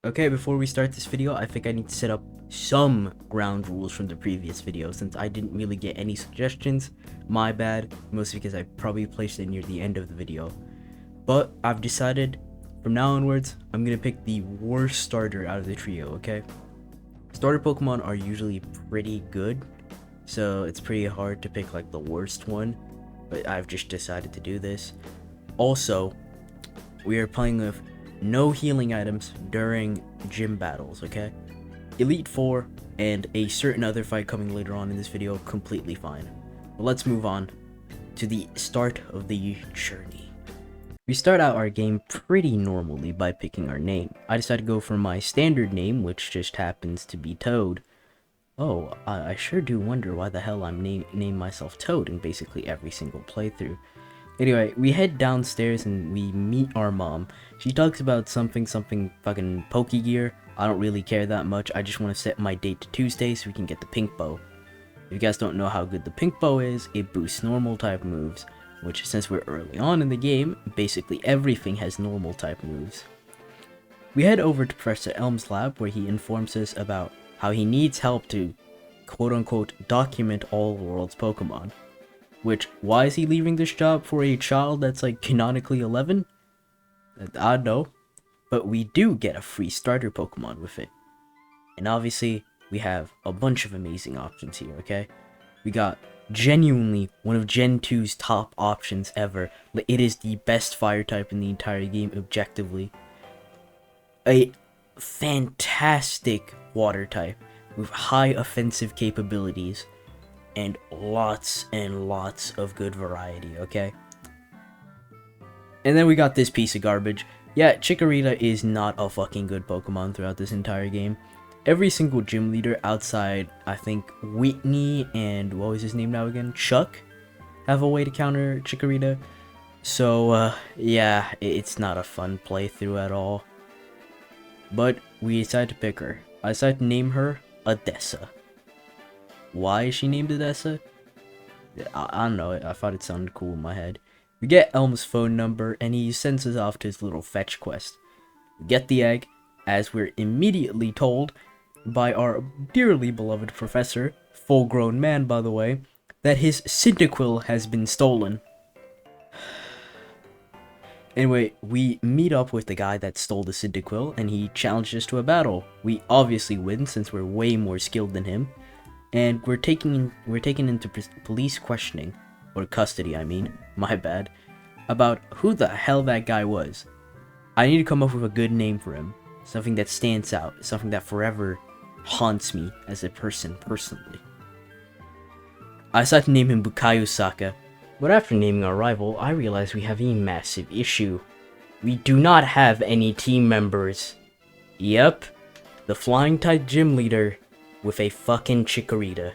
Okay, before we start this video, I think I need to set up some ground rules from the previous video since I didn't really get any suggestions. My bad, mostly because I probably placed it near the end of the video. But I've decided from now onwards, I'm gonna pick the worst starter out of the trio, okay? Starter Pokemon are usually pretty good, so it's pretty hard to pick like the worst one, but I've just decided to do this. Also, we are playing with no healing items during gym battles, okay? Elite Four and a certain other fight coming later on in this video, completely fine. But let's move on to the start of the journey. We start out our game pretty normally by picking our name. I decided to go for my standard name, which just happens to be Toad. Oh, I sure do wonder why the hell I'm name myself Toad in basically every single playthrough. Anyway, we head downstairs and we meet our mom. She talks about something fucking Pokegear. I don't really care that much. I just want to set my date to Tuesday so we can get the pink bow. If you guys don't know how good the pink bow is, it boosts normal type moves, which since we're early on in the game, basically everything has normal type moves. We head over to Professor Elm's lab where he informs us about how he needs help to quote-unquote document all the world's Pokemon. Which, why is he leaving this job for a child that's like canonically 11? I don't know. But we do get a free starter Pokemon with it. And obviously, we have a bunch of amazing options here, okay? We got genuinely one of Gen 2's top options ever. It is the best fire type in the entire game, objectively. A fantastic water type with high offensive capabilities. And lots of good variety, okay? And then we got this piece of garbage. Yeah, Chikorita is not a fucking good Pokemon throughout this entire game. Every single gym leader outside, I think, Whitney and what was his name now again? Chuck, have a way to counter Chikorita. So, yeah, it's not a fun playthrough at all. But we decided to pick her. I decided to name her Odessa. Why is she named Odessa? I don't know, I thought it sounded cool in my head. We get Elm's phone number, and he sends us off to his little fetch quest. We get the egg, as we're immediately told by our dearly beloved professor, full-grown man by the way, that his Cyndaquil has been stolen. Anyway, we meet up with the guy that stole the Cyndaquil, and he challenged us to a battle. We obviously win, since we're way more skilled than him. And we're taken into police questioning, or custody I mean, my bad, about who the hell that guy was. I need to come up with a good name for him, something that stands out, something that forever haunts me as a person personally. I decided to name him Bukayo Saka, but after naming our rival, I realized we have a massive issue. We do not have any team members. Yep, the flying type gym leader with a fucking Chikorita.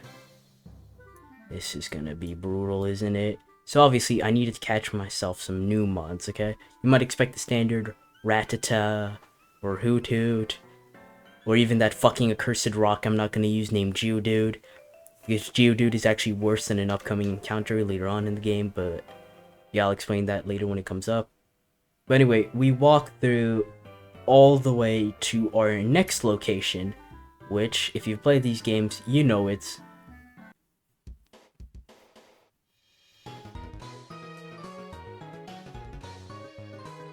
This is gonna be brutal, isn't it? So obviously, I needed to catch myself some new mods, okay? You might expect the standard Rattata, or Hoothoot, or even that fucking accursed rock I'm not gonna use named Geodude. Because Geodude is actually worse than an upcoming encounter later on in the game, but yeah, I'll explain that later when it comes up. But anyway, we walk through all the way to our next location, which, if you've played these games, you know it's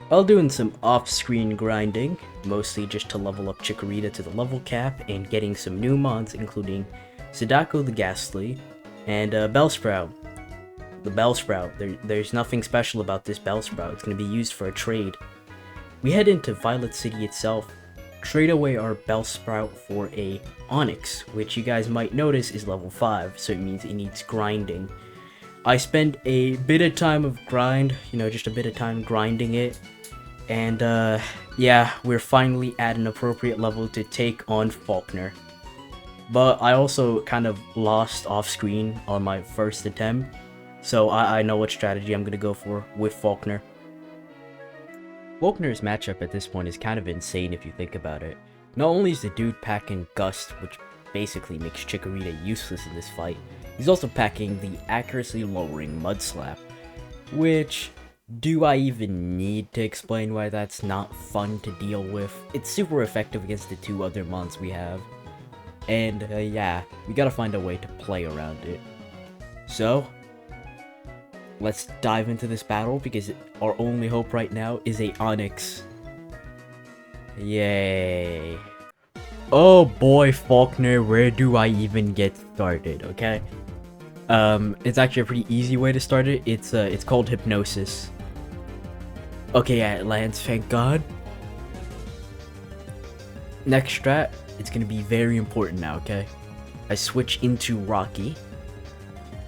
while doing some off-screen grinding, mostly just to level up Chikorita to the level cap, and getting some new mods, including Sadako the Ghastly, and Bellsprout. The Bellsprout, there's nothing special about this Bellsprout, it's going to be used for a trade. We head into Violet City itself, trade away our Bellsprout for a Onix, which you guys might notice is level 5, so it means it needs grinding. I spent a bit of time of grind, just a bit of time grinding it, and yeah, we're finally at an appropriate level to take on Faulkner. But I also kind of lost off screen on my first attempt, so I know what strategy I'm going to go for with Faulkner. Faulkner's matchup at this point is kind of insane if you think about it. Not only is the dude packing Gust, which basically makes Chikorita useless in this fight, he's also packing the accuracy lowering Mud Slap, which Do I even need to explain why that's not fun to deal with? It's super effective against the two other mons we have. And yeah, we gotta find a way to play around it. So, let's dive into this battle because our only hope right now is a Onyx. Yay. Oh boy, Faulkner, where do I even get started, okay? It's actually a pretty easy way to start it. It's called Hypnosis. Okay, yeah, it lands, thank God. Next strat, it's gonna be very important now, okay? I switch into Rocky.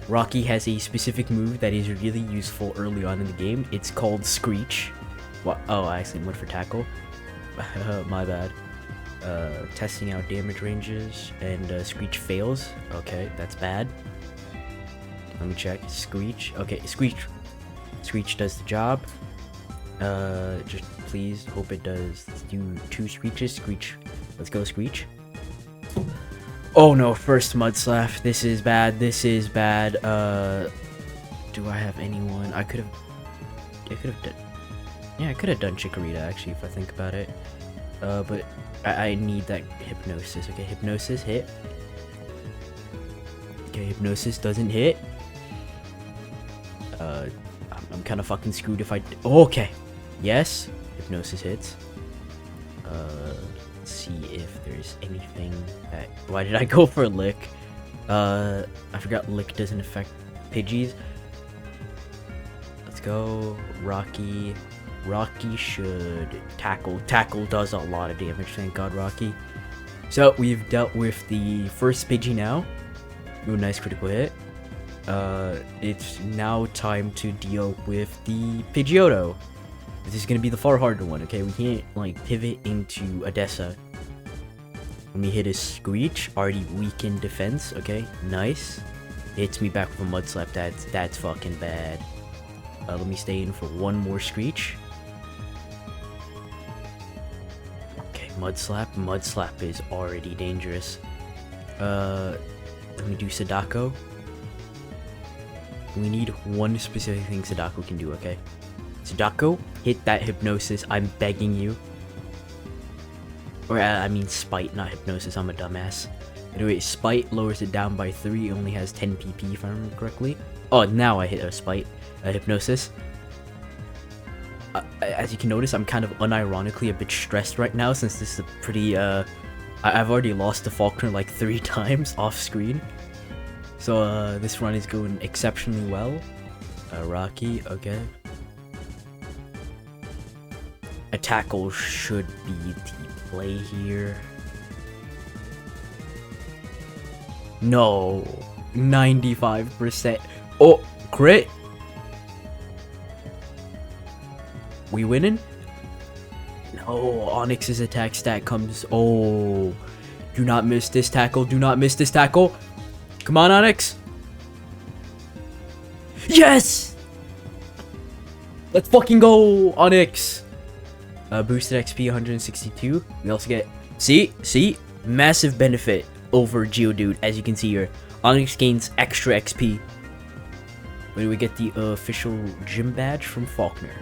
Rocky has a specific move that is really useful early on in the game. It's called Screech. What? Oh, I actually went for Tackle. My bad. Testing out damage ranges, and Screech fails. Okay, that's bad. Let me check. Screech. Okay, Screech. Screech does the job. Just please hope it does do 2 Screeches. Screech. Let's go, Screech. Oh no, first Mud Slap. This is bad. This is bad. Do I have anyone? I could have done. Yeah, I could have done Chikorita actually if I think about it. But I need that Hypnosis. Okay, Hypnosis hit. Okay, Hypnosis doesn't hit. I'm kind of fucking screwed if I. Oh, okay. Yes, Hypnosis hits. Let's see if there's anything that. Why did I go for Lick? I forgot Lick doesn't affect Pidgeys. Let's go, Rocky. Rocky should tackle. Tackle does a lot of damage, thank God, Rocky. So we've dealt with the first Pidgey now. Ooh, nice critical hit. It's now time to deal with the Pidgeotto. This is gonna be the far harder one, okay? We can't, like, pivot into Odessa. Let me hit a Screech, already weakened defense, okay? Nice. Hits me back with a Mud Slap, that's fucking bad. Let me stay in for one more Screech. Okay, Mud Slap. Mud Slap is already dangerous. Let me do Sadako. We need one specific thing Sadako can do, okay? Sadako, hit that Hypnosis, I'm begging you. Or, I mean Spite, not Hypnosis, I'm a dumbass. Anyway, Spite lowers it down by 3, only has 10 PP if I remember correctly. Oh, now I hit a Spite, a Hypnosis. As you can notice, I'm kind of unironically a bit stressed right now since this is a pretty, I've already lost to Faulkner like 3 times off screen. So, this run is going exceptionally well. Rocky, okay. A Tackle should be the play here. No, 95%. Oh, crit. We winning? No, Onyx's attack stat comes. Oh, do not miss this tackle. Do not miss this tackle. Come on, Onyx. Yes! Let's fucking go, Onyx. Boosted XP 162. We also get, see, massive benefit over Geodude, as you can see here. Onyx gains extra XP. When we get the official gym badge from Faulkner.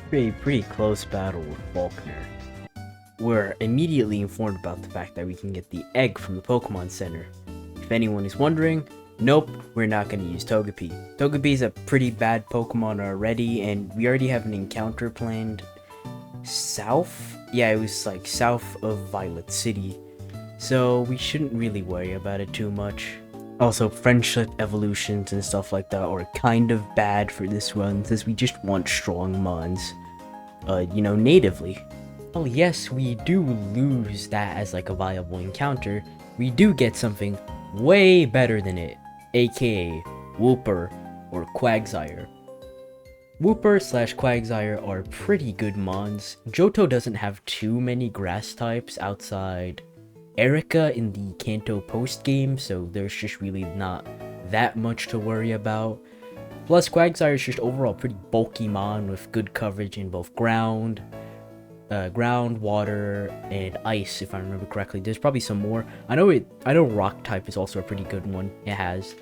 Pretty close battle with Faulkner. We're immediately informed about the fact that we can get the egg from the Pokemon Center. If anyone is wondering, nope, we're not going to use Togepi. Togepi is a pretty bad Pokemon already, and we already have an encounter planned south? Yeah, it was like south of Violet City. So we shouldn't really worry about it too much. Also, friendship evolutions and stuff like that are kind of bad for this run, since we just want strong mons, natively. Well, yes, we do lose that as like a viable encounter. We do get something way better than it, aka Wooper or Quagsire. Wooper / Quagsire are pretty good mons. Johto doesn't have too many grass types outside Erica in the Kanto post game, so there's just really not that much to worry about. Plus, Quagsire is just overall pretty bulky mon with good coverage in both ground, water, and ice, if I remember correctly. There's probably some more. I know Rock type is also a pretty good one. It has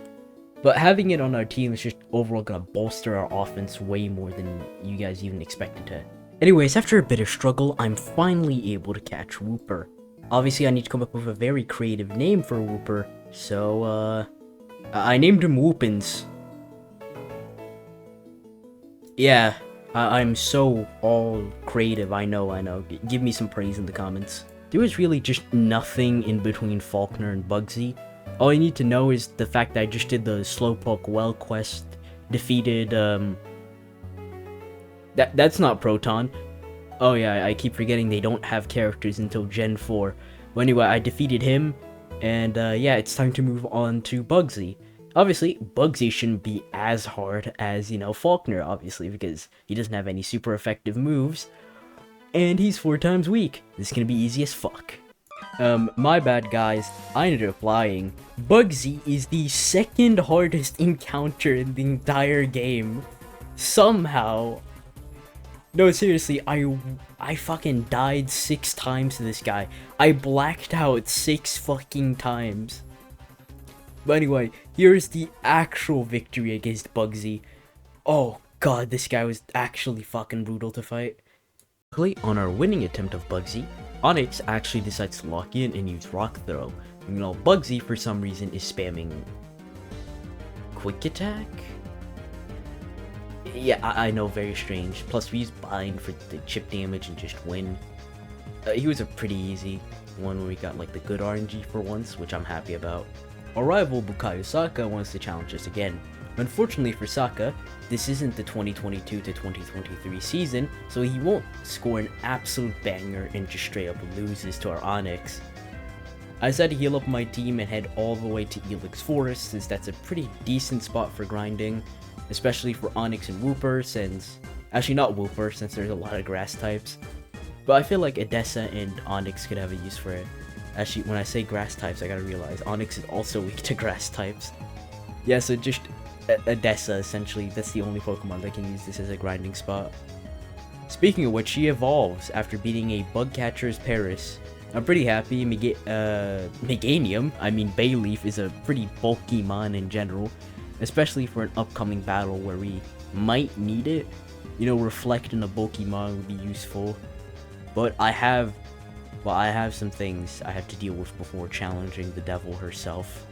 But having it on our team is just overall gonna bolster our offense way more than you guys even expected to. Anyways, after a bit of struggle, I'm finally able to catch Wooper. Obviously, I need to come up with a very creative name for Wooper, so, I named him Whoopins. Yeah, I'm so all creative, I know. Give me some praise in the comments. There was really just nothing in between Faulkner and Bugsy. All you need to know is the fact that I just did the Slowpoke Well quest, defeated, That's not Proton. Oh yeah, I keep forgetting they don't have characters until Gen 4. Well, anyway, I defeated him, and yeah, it's time to move on to Bugsy. Obviously, Bugsy shouldn't be as hard as, Faulkner, obviously, because he doesn't have any super effective moves, and he's 4 times weak. This is gonna be easy as fuck. My bad, guys. I ended up lying. Bugsy is the second hardest encounter in the entire game. Somehow. No, seriously, I fucking died 6 times to this guy. I blacked out 6 fucking times. But anyway, here's the actual victory against Bugsy. Oh god, this guy was actually fucking brutal to fight. Luckily, on our winning attempt of Bugsy, Onyx actually decides to lock in and use Rock Throw. Bugsy, for some reason, is spamming Quick Attack? Yeah, I know, very strange. Plus, we used Bind for the chip damage and just win. He was a pretty easy one where we got, like, the good RNG for once, which I'm happy about. Our rival, Bukayo Saka, wants to challenge us again. Unfortunately for Saka, this isn't the 2022 to 2023 season, so he won't score an absolute banger and just straight up loses to our Onyx. I decided to heal up my team and head all the way to Elix Forest, since that's a pretty decent spot for grinding. Especially for Onyx and Wooper, since... Actually, not Wooper, since there's a lot of grass types. But I feel like Odessa and Onyx could have a use for it. Actually, when I say grass types, I gotta realize Onyx is also weak to grass types. Yeah, so just Odessa, essentially. That's the only Pokemon that can use this as a grinding spot. Speaking of which, she evolves after beating a Bugcatcher's Paris. I'm pretty happy. Meganium, I mean Bayleaf, is a pretty bulky mon in general. Especially for an upcoming battle where we might need it. Reflect in a bulky mon would be useful. But I have some things I have to deal with before challenging the devil herself.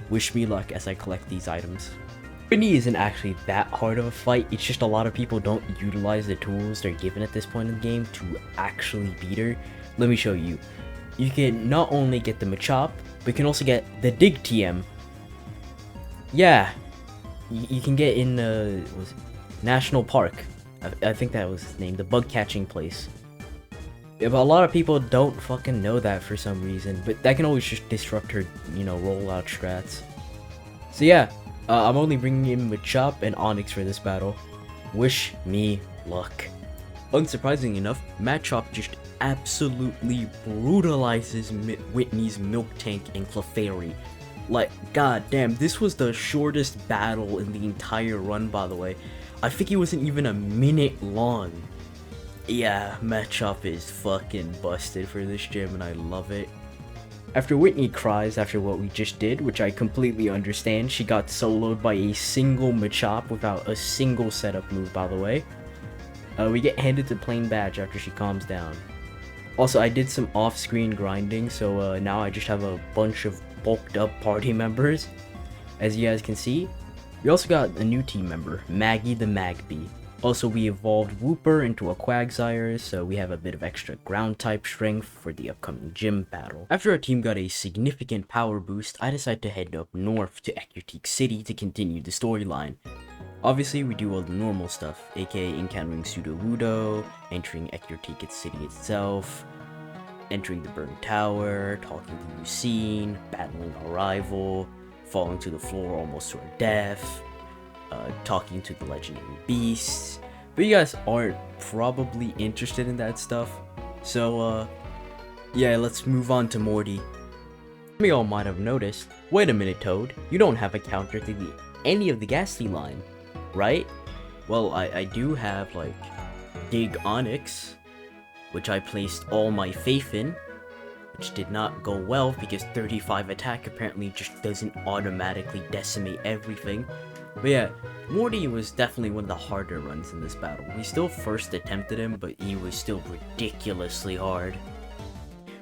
Wish me luck as I collect these items. Whitney isn't actually that hard of a fight, it's just a lot of people don't utilize the tools they're given at this point in the game to actually beat her. Let me show you. You can not only get the Machop, but you can also get the Dig TM. Yeah, you can get in National Park. I think that was his name, the bug catching place. Yeah, but a lot of people don't fucking know that for some reason, but that can always just disrupt her, rollout strats. So yeah, I'm only bringing in Machop and Onyx for this battle. Wish me luck. Unsurprisingly enough, Machop just absolutely brutalizes Whitney's Milk Tank and Clefairy. Like, god damn, this was the shortest battle in the entire run, by the way. I think it wasn't even a minute long. Yeah, Machop is fucking busted for this gym, and I love it. After Whitney cries after what we just did, which I completely understand, she got soloed by a single Machop without a single setup move, by the way. We get handed the plain badge after she calms down. Also, I did some off-screen grinding, so now I just have a bunch of bulked up party members. As you guys can see, we also got a new team member, Maggie the Magby. Also, we evolved Wooper into a Quagsire, so we have a bit of extra ground type strength for the upcoming gym battle. After our team got a significant power boost, I decided to head up north to Ecruteak City to continue the storyline. Obviously, we do all the normal stuff, aka encountering Sudowoodo, entering Ecruteak City itself, entering the burned tower, talking to Lucine, battling our rival, falling to the floor almost to our death, talking to the legendary beasts. But you guys aren't probably interested in that stuff, so yeah, let's move on to Morty. Some of y'all might have noticed, wait a minute Toad, you don't have a counter to any of the Ghastly line, right? Well, I do have, like, Dig Onyx, which I placed all my faith in, which did not go well because 35 attack apparently just doesn't automatically decimate everything. But yeah, Morty was definitely one of the harder runs in this battle. We still first attempted him, but he was still ridiculously hard.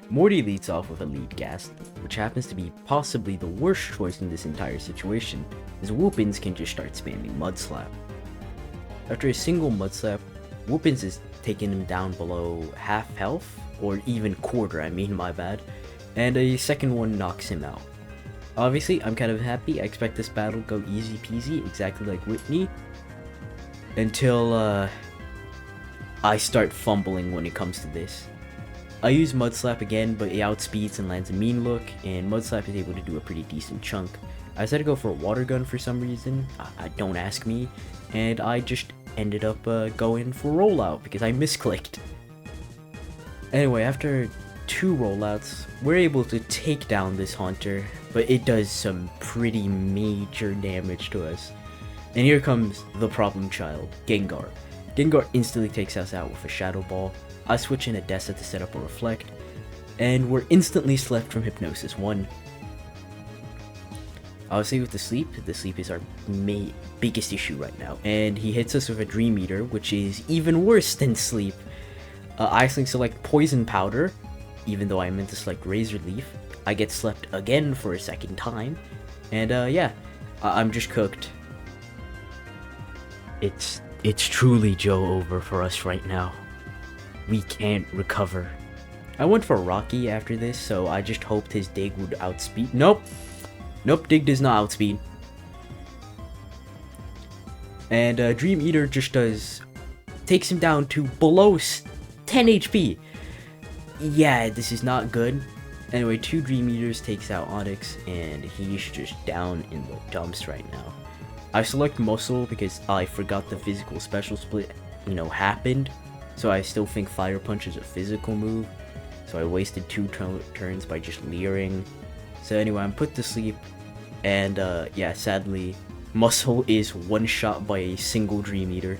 Morty leads off with a lead gas, which happens to be possibly the worst choice in this entire situation, as Whoopins can just start spamming Mud Slap. After a single Mud Slap, Whoopins is taking him down below half health, or even quarter, my bad, and a second one knocks him out. Obviously, I'm kind of happy. I expect this battle to go easy peasy, exactly like Whitney, until I start fumbling when it comes to this. I use Mud Slap again, but it outspeeds and lands a mean look, and Mud Slap is able to do a pretty decent chunk. I decided to go for a water gun for some reason, don't ask me, and I just ended up going for rollout because I misclicked. Anyway, after 2 rollouts, we're able to take down this Haunter, but it does some pretty major damage to us. And here comes the problem child, Gengar. Gengar instantly takes us out with a Shadow Ball. I switch in a Dessa to set up a Reflect, and we're instantly slept from Hypnosis 1. Obviously with the sleep is our biggest issue right now, and he hits us with a Dream Eater, which is even worse than sleep. I actually select Poison Powder, even though I meant to select Razor Leaf. I get slept again for a second time, and yeah, I'm just cooked. It's truly Joe over for us right now. We can't recover. I went for Rocky after this, so I just hoped his Dig would outspeed. Nope, Dig does not outspeed. And Dream Eater just takes him down to below 10 HP. Yeah, this is not good. Anyway, 2 Dream Eaters takes out Onyx, and he's just down in the dumps right now. I select Muscle because I forgot the physical special split, happened. So I still think Fire Punch is a physical move. So I wasted 2 turns by just leering. So anyway, I'm put to sleep. And yeah, sadly, Muscle is one-shot by a single Dream Eater.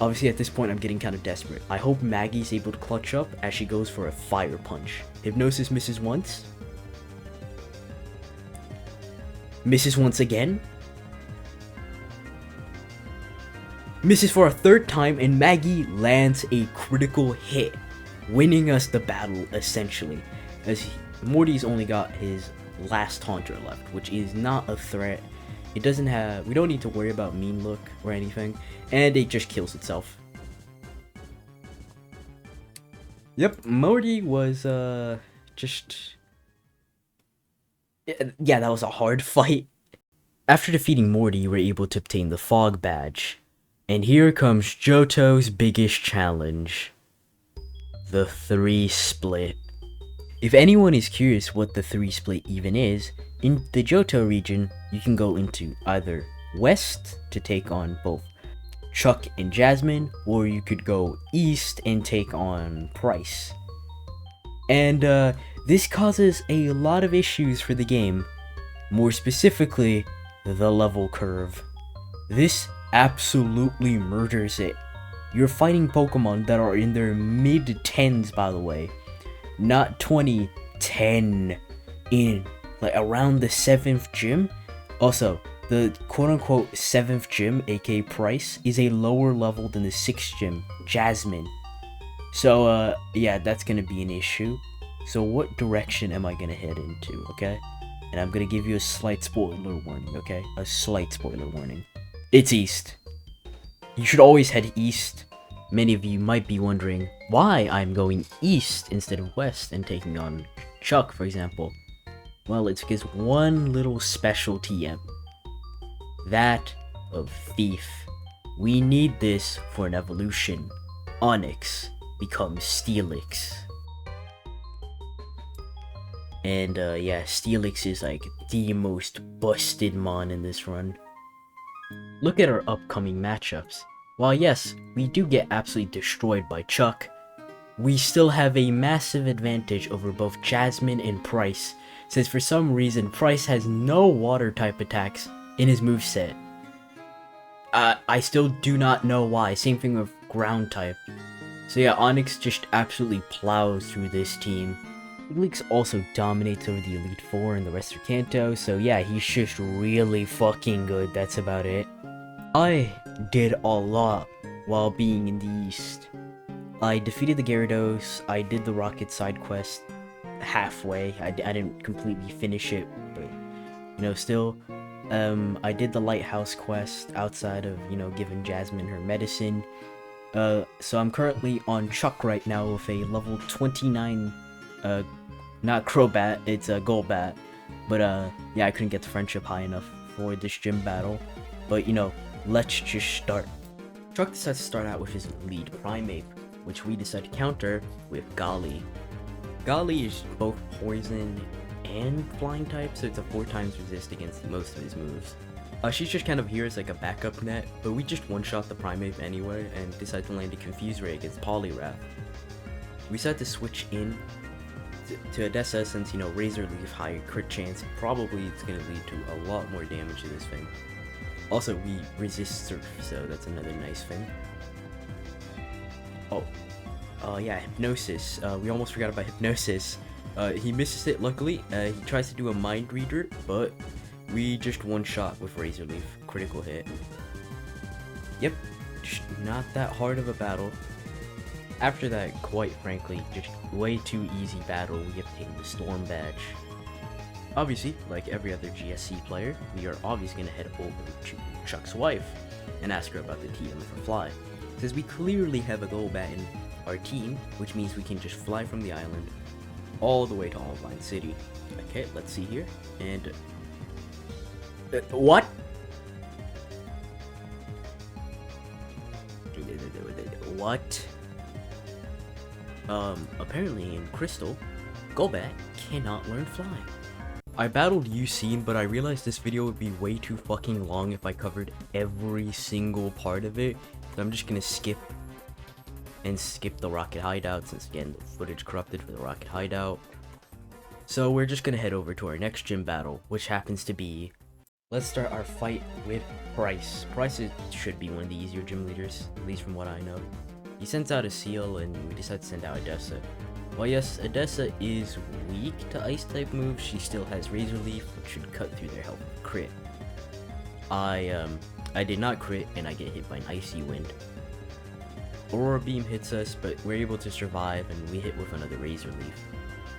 Obviously, at this point, I'm getting kind of desperate. I hope Maggie's able to clutch up as she goes for a Fire Punch. Hypnosis misses once. Misses once again. Misses for a 3rd time, and Maggie lands a critical hit, winning us the battle, essentially. As Morty's only got his last Haunter left, which is not a threat. It doesn't have... We don't need to worry about Mean Look or anything. And it just kills itself. Yep, Morty was, just... Yeah, that was a hard fight. After defeating Morty, we're able to obtain the Fog Badge. And here comes Johto's biggest challenge. The 3 split. If anyone is curious what the 3 split even is, in the Johto region, you can go into either west to take on both Chuck and Jasmine, or you could go east and take on Price. And this causes a lot of issues for the game, more specifically, the level curve. This absolutely murders it. You're fighting Pokemon that are in their mid-10s, by the way. Not 20, 10. In, like, around the 7th gym. Also, the quote-unquote 7th gym, aka Price, is a lower level than the 6th gym, Jasmine. So, yeah, that's gonna be an issue. So what direction am I gonna head into, okay? And I'm gonna give you a slight spoiler warning, okay? A slight spoiler warning. It's east. You should always head east. Many of you might be wondering why I'm going east instead of west and taking on Chuck, for example. Well, it's because one little special TM. That of Thief. We need this for an evolution. Onyx becomes Steelix. And yeah, Steelix is like the most busted mon in this run. Look at our upcoming matchups. While yes, we do get absolutely destroyed by Chuck, we still have a massive advantage over both Jasmine and Price, since for some reason Price has no water type attacks in his moveset. I still do not know why, same thing with ground type. So yeah, Onyx just absolutely plows through this team. Leaks also dominates over the Elite Four and the rest of Kanto, so yeah, he's just really fucking good, that's about it. I did a lot while being in the East. I defeated the Gyarados, I did the Rocket side quest halfway, I didn't completely finish it, but, you know, still. I did the Lighthouse quest outside of, you know, giving Jasmine her medicine. So I'm currently on Chuck right now with a level 29, not Crobat, it's a Golbat. But, yeah, I couldn't get the friendship high enough for this gym battle. But, you know, let's just start. Chuck decides to start out with his lead Primeape, which we decide to counter with Gali. Gali is both poison and flying type, so it's a 4 times resist against most of his moves. She's just kind of here as like a backup net, but we just one-shot the Primeape anyway and decide to land a Confuse Ray against Poliwrath. We decide to switch in to Odessa since, you know, Razor Leaf, higher crit chance, probably it's going to lead to a lot more damage to this thing. Also, we resist Surf, so that's another nice thing. Oh, yeah, Hypnosis. We almost forgot about Hypnosis. He misses it, luckily. He tries to do a Mind Reader, but we just one-shot with Razor Leaf. Critical hit. Yep, just not that hard of a battle. After that, quite frankly, just way too easy battle, we have taken the Storm Badge. Obviously, like every other GSC player, we are obviously going to head over to Chuck's wife and ask her about the TM for Fly. Since we clearly have a Golbat in our team, which means we can just fly from the island all the way to Olivine City. Okay, let's see here. And what? What? Apparently in Crystal, Golbat cannot learn flying. I battled Ucene, but I realized this video would be way too fucking long if I covered every single part of it. So I'm just gonna skip the Rocket Hideout, since again, the footage corrupted for the Rocket Hideout. So we're just gonna head over to our next gym battle, which happens to be... Let's start our fight with Price. Price should be one of the easier gym leaders, at least from what I know. He sends out a Seal, and we decide to send out Odessa. Well, yes, Odessa is weak to Ice-type moves. She still has Razor Leaf, which should cut through their health with crit. I did not crit, and I get hit by an Icy Wind. Aurora Beam hits us, but we're able to survive, and we hit with another Razor Leaf,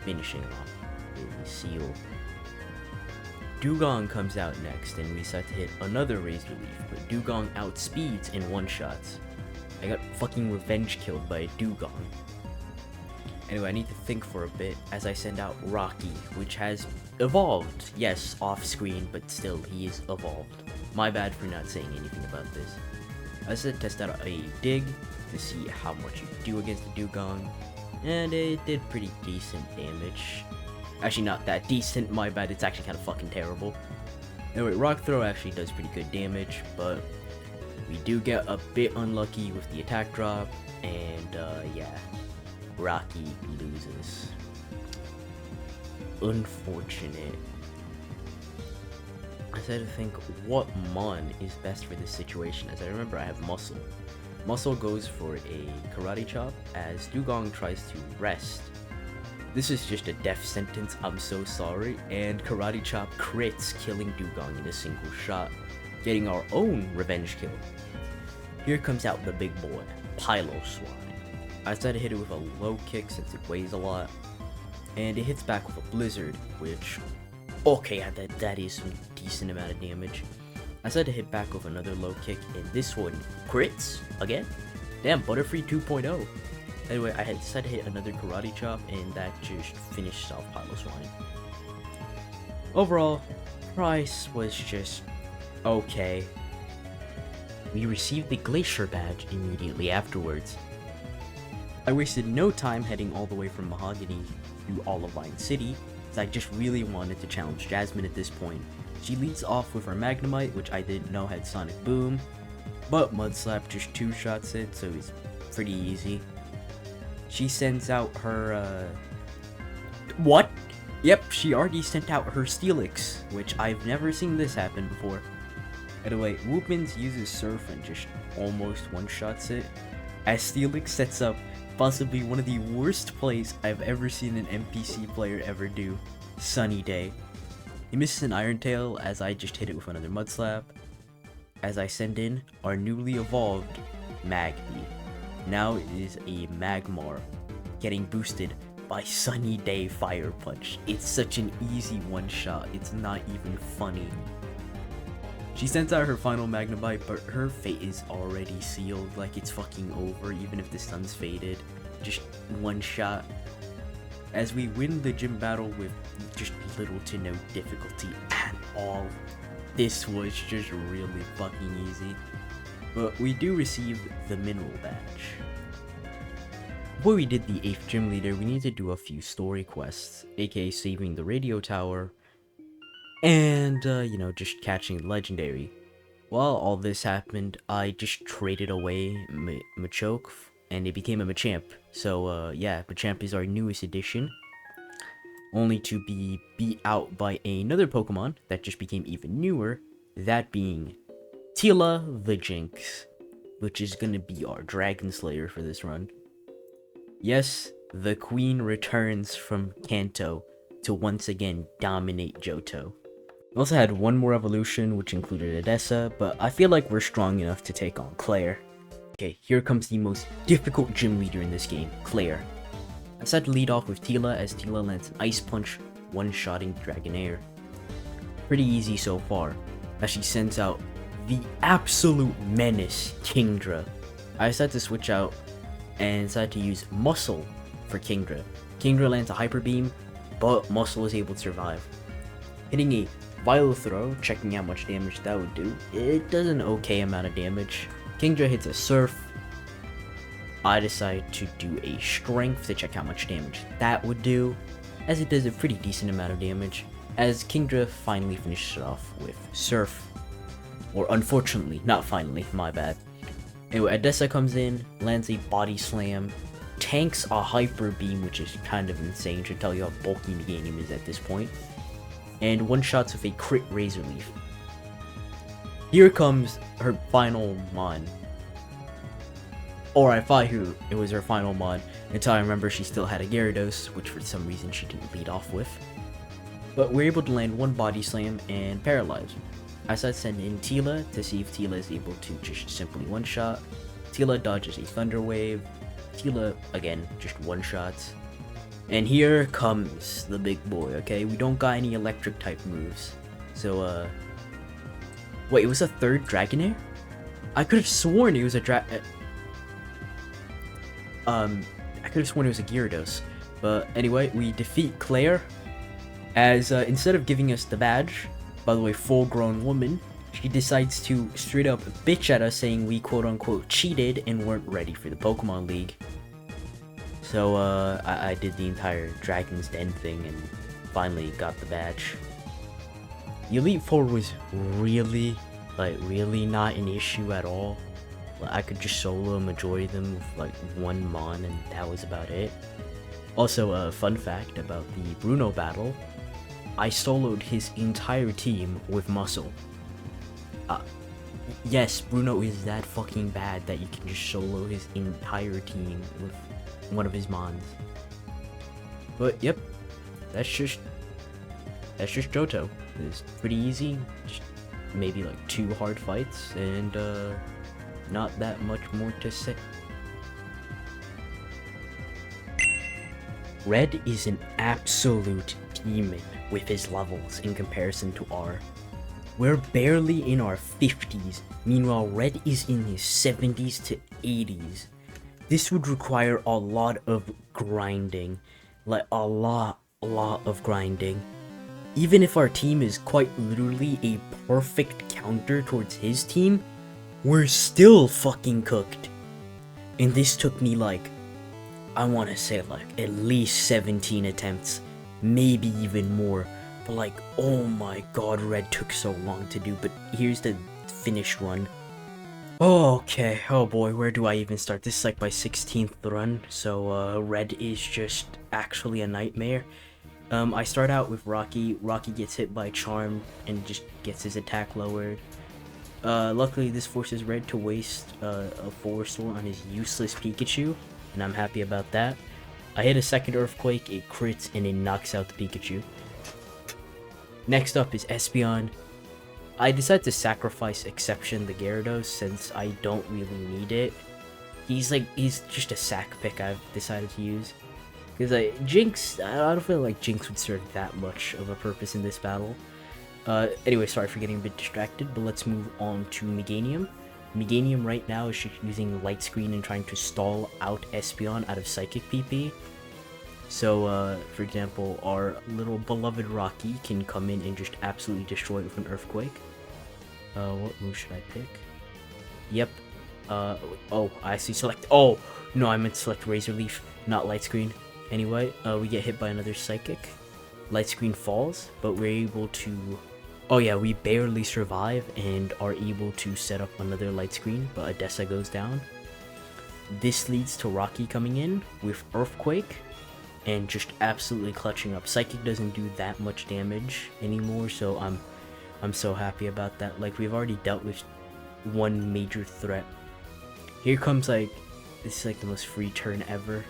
finishing off the Seal. Dugong comes out next, and we decide to hit another Razor Leaf, but Dugong outspeeds in one-shots. I got fucking revenge killed by a Dugong. Anyway, I need to think for a bit as I send out Rocky, which has evolved. Yes, off-screen, but still, he is evolved. My bad for not saying anything about this. I said test out a Dig to see how much you do against the Dugong, and it did pretty decent damage. Actually, not that decent, my bad, it's actually kind of fucking terrible. Anyway, Rock Throw actually does pretty good damage, but we do get a bit unlucky with the attack drop, and yeah, Rocky loses. Unfortunate. I had to think what Mon is best for this situation, as I remember I have Muscle. Muscle goes for a Karate Chop, as Dugong tries to rest. This is just a death sentence, I'm so sorry, and Karate Chop crits, killing Dugong in a single shot, getting our own revenge kill. Here comes out the big boy, Piloswine. I decided to hit it with a low kick since it weighs a lot, and it hits back with a Blizzard, which, okay, that is some decent amount of damage. I decided to hit back with another low kick, and this one crits again. Damn, Butterfree 2.0. Anyway, I had decided to hit another Karate Chop, and that just finished off Piloswine. Overall, Price was just okay. We received the Glacier Badge immediately afterwards. I wasted no time heading all the way from Mahogany to Olivine City, as I just really wanted to challenge Jasmine at this point. She leads off with her Magnemite, which I didn't know had Sonic Boom, but Mudslap just two-shots it, so it's pretty easy. She sends out her, what? Yep, she already sent out her Steelix, which I've never seen this happen before. Anyway, Whoopins uses Surf and just almost one-shots it, as Steelix sets up possibly one of the worst plays I've ever seen an NPC player ever do. Sunny Day. He misses an Iron Tail as I just hit it with another Mud Slap. As I send in our newly evolved Magby. Now it is a Magmar, getting boosted by Sunny Day Fire Punch. It's such an easy one-shot, it's not even funny. She sends out her final Magnabite, but her fate is already sealed, like it's fucking over, even if the sun's faded. Just one shot. As we win the gym battle with just little to no difficulty at all. This was just really fucking easy. But we do receive the mineral badge. Before we did the 8th gym leader, we need to do a few story quests, aka saving the radio tower, and, just catching the legendary. While all this happened, I just traded away Machoke, and it became a Machamp. So, yeah, Machamp is our newest addition, only to be beat out by another Pokemon that just became even newer, that being Tila the Jinx, which is gonna be our Dragon Slayer for this run. Yes, the Queen returns from Kanto to once again dominate Johto. We also had one more evolution, which included Odessa, but I feel like we're strong enough to take on Claire. Okay, here comes the most difficult gym leader in this game, Claire. I decided to lead off with Tila, as Tila lands an Ice Punch, one-shotting Dragonair. Pretty easy so far, as she sends out the absolute menace, Kingdra. I decided to switch out and decided to use Muscle for Kingdra. Kingdra lands a Hyper Beam, but Muscle is able to survive. Hitting a Vile Throw, checking how much damage that would do. It does an okay amount of damage. Kingdra hits a Surf. I decide to do a Strength to check how much damage that would do, as it does a pretty decent amount of damage, as Kingdra finally finishes it off with Surf. Or unfortunately, not finally, my bad. Anyway, Odessa comes in, lands a Body Slam, tanks a Hyper Beam, which is kind of insane to tell you how bulky the game is at this point, and one-shots with a crit Razor Leaf. Here comes her final Mon. Or I thought it was her final Mon, until I remember she still had a Gyarados, which for some reason she didn't lead off with. But we're able to land one Body Slam and Paralyze. I decided to send in Tila to see if Tila is able to just simply one-shot. Tila dodges a Thunder Wave. Tila, again, just one-shots. And here comes the big boy, okay? We don't got any electric-type moves. So, wait, it was a third Dragonair? I could have sworn it was a I could have sworn it was a Gyarados. But anyway, we defeat Claire, as instead of giving us the badge, by the way, full-grown woman, she decides to straight up bitch at us, saying we quote-unquote cheated and weren't ready for the Pokemon League. So, I did the entire Dragon's Den thing and finally got the badge. The Elite Four was really not an issue at all. I could just solo a majority of them with like one Mon, and that was about it. Also, a fun fact about the Bruno battle, I soloed his entire team with Muscle. Yes, Bruno is that fucking bad that you can just solo his entire team with one of his Mons. But yep, that's just Johto. It's pretty easy, just maybe like 2 hard fights, and not that much more to say. Red is an absolute demon with his levels in comparison to R. We're barely in our 50s, meanwhile Red is in his 70s to 80s. This would require a lot of grinding, like a lot of grinding. Even if our team is quite literally a perfect counter towards his team, we're still fucking cooked. And this took me like, I want to say like at least 17 attempts, maybe even more. But like, oh my god, Red took so long to do, but here's the finished run. Okay, oh boy, where do I even start? This is like my 16th run, so Red is just actually a nightmare. I start out with Rocky. Rocky gets hit by Charm and just gets his attack lowered. Luckily this forces Red to waste a Force Sword on his useless Pikachu, and I'm happy about that. I hit a second Earthquake, it crits, and it knocks out the Pikachu. Next up is Espeon. I decided to sacrifice Exception the Gyarados since I don't really need it. He's just a sack pick I've decided to use. Because Jinx, I don't feel like Jinx would serve that much of a purpose in this battle. Anyway, sorry for getting a bit distracted, but let's move on to Meganium. Meganium right now is just using Light Screen and trying to stall out Espeon out of Psychic PP. So, for example, our little beloved Rocky can come in and just absolutely destroy it with an Earthquake. What move should I pick? Yep. Oh, I see select. Oh, no, I meant select Razor Leaf, not Light Screen. Anyway, we get hit by another Psychic. Light Screen falls, but we're able to... Oh yeah, we barely survive and are able to set up another Light Screen, but Odessa goes down. This leads to Rocky coming in with Earthquake and just absolutely clutching up. Psychic doesn't do that much damage anymore, so I'm so happy about that. Like, we've already dealt with one major threat. Here comes, like, this is like the most free turn ever.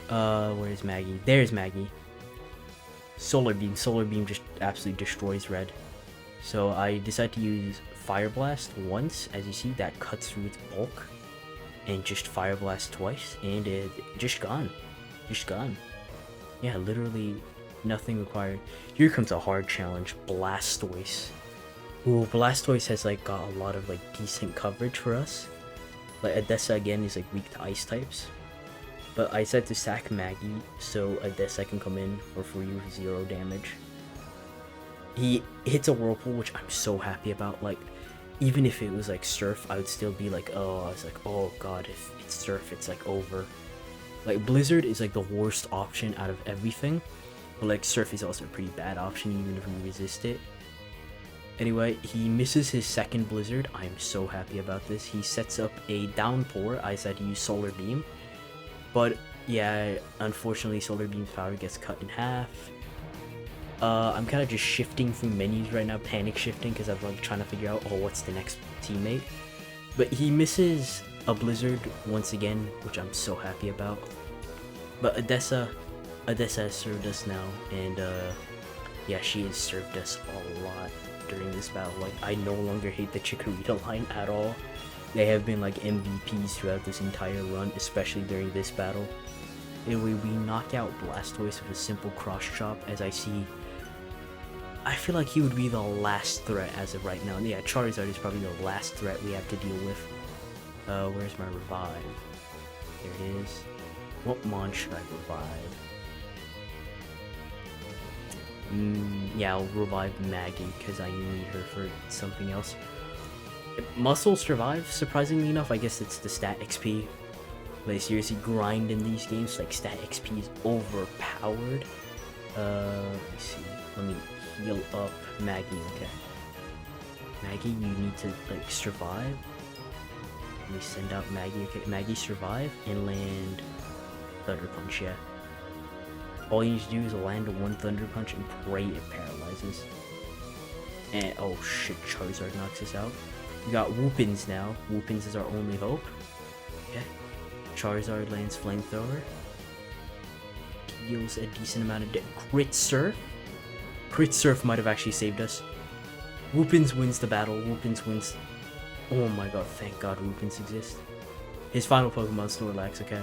Where's Maggie? There's Maggie. Solar Beam just absolutely destroys red. So I decided to use Fire Blast once. As you see, that cuts through its bulk. And just Fire Blast twice, and it just gone. Yeah, literally nothing required. Here comes a hard challenge, Blastoise. Ooh, Blastoise has like got a lot of like decent coverage for us. Like Odessa again is like weak to ice types. But I said to sack Maggie, so Odessa can come in for free with 0 damage. He hits a Whirlpool, which I'm so happy about. Like, even if it was like Surf, I would still be like, oh, I was like, oh god, if it's Surf, it's like over. Like, Blizzard is like the worst option out of everything. But like, Surf is also a pretty bad option, even if we resist it. Anyway, he misses his second Blizzard. I'm so happy about this. He sets up a Downpour. I said to use Solar Beam. But yeah, unfortunately Solar Beam's power gets cut in half. I'm kind of just shifting through menus right now, panic shifting, because I'm like trying to figure out, oh, what's the next teammate. But he misses a Blizzard once again, which I'm so happy about. But Odessa has served us now, and yeah, she has served us a lot during this battle. Like, I no longer hate the Chikorita line at all. They have been like MVPs throughout this entire run, especially during this battle. Anyway, we knock out Blastoise with a simple cross chop. As I see, I feel like he would be the last threat as of right now. Yeah, Charizard is probably the last threat we have to deal with. Where's my revive? There it is. What mon should I revive? Yeah, I'll revive Maggie because I need her for something else. Muscle survive, surprisingly enough. I guess it's the stat XP. They seriously grind in these games, like stat XP is overpowered. Let me see. Let me heal up Maggie, okay. Maggie, you need to like survive. Let me send out Maggie, okay. Maggie survive and land Thunder Punch, yeah. All you need to do is land one Thunder Punch and pray it paralyzes. And oh shit, Charizard knocks us out. We got Whoopins now. Whoopins is our only hope. Okay. Charizard lands Flamethrower. Deals a decent amount of Crit Surf. Crit Surf might have actually saved us. Whoopins wins the battle. Whoopins wins. Oh my god, thank god Whoopins exists. His final Pokemon, Snorlax, okay.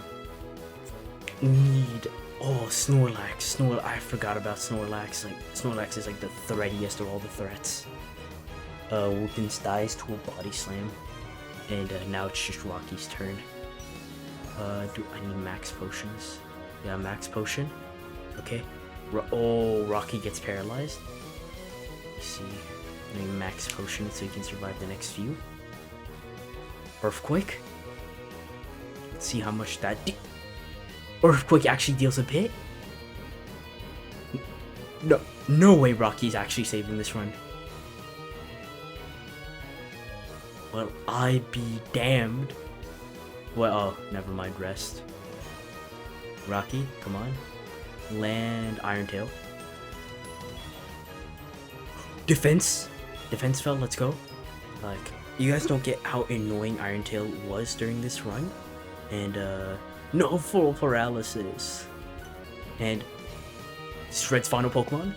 Oh, Snorlax. I forgot about Snorlax. Like, Snorlax is like the threadiest of all the threats. Whoopins dies to a Body Slam. And now it's just Rocky's turn. Do I need Max Potions? Yeah, Max Potion. Okay. Rocky gets paralyzed. Let's see. I need Max Potion so he can survive the next few. Earthquake. Let's see how much that Earthquake actually deals a hit? No way Rocky's actually saving this run. Well, I be damned. Well, oh, never mind, rest. Rocky, come on. Land Iron Tail. Defense fell, let's go. Like, you guys don't get how annoying Iron Tail was during this run. And no full paralysis. And is Red's final Pokemon?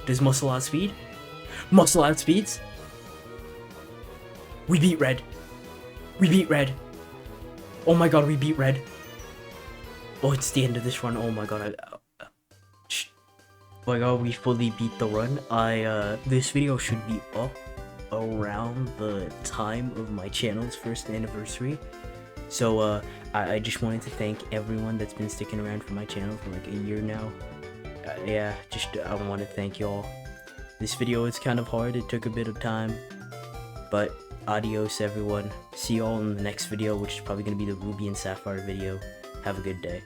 Does Muscle outspeed? Muscle outspeeds? We beat Red. We beat Red. Oh my god, we beat Red. Oh, it's the end of this run. Oh my god, oh my god, we fully beat the run. This video should be up around the time of my channel's first anniversary. So, I just wanted to thank everyone that's been sticking around for my channel for like a year now. Yeah, I want to thank y'all. This video is kind of hard, it took a bit of time, but adios everyone. See y'all in the next video, which is probably going to be the Ruby and Sapphire video. Have a good day.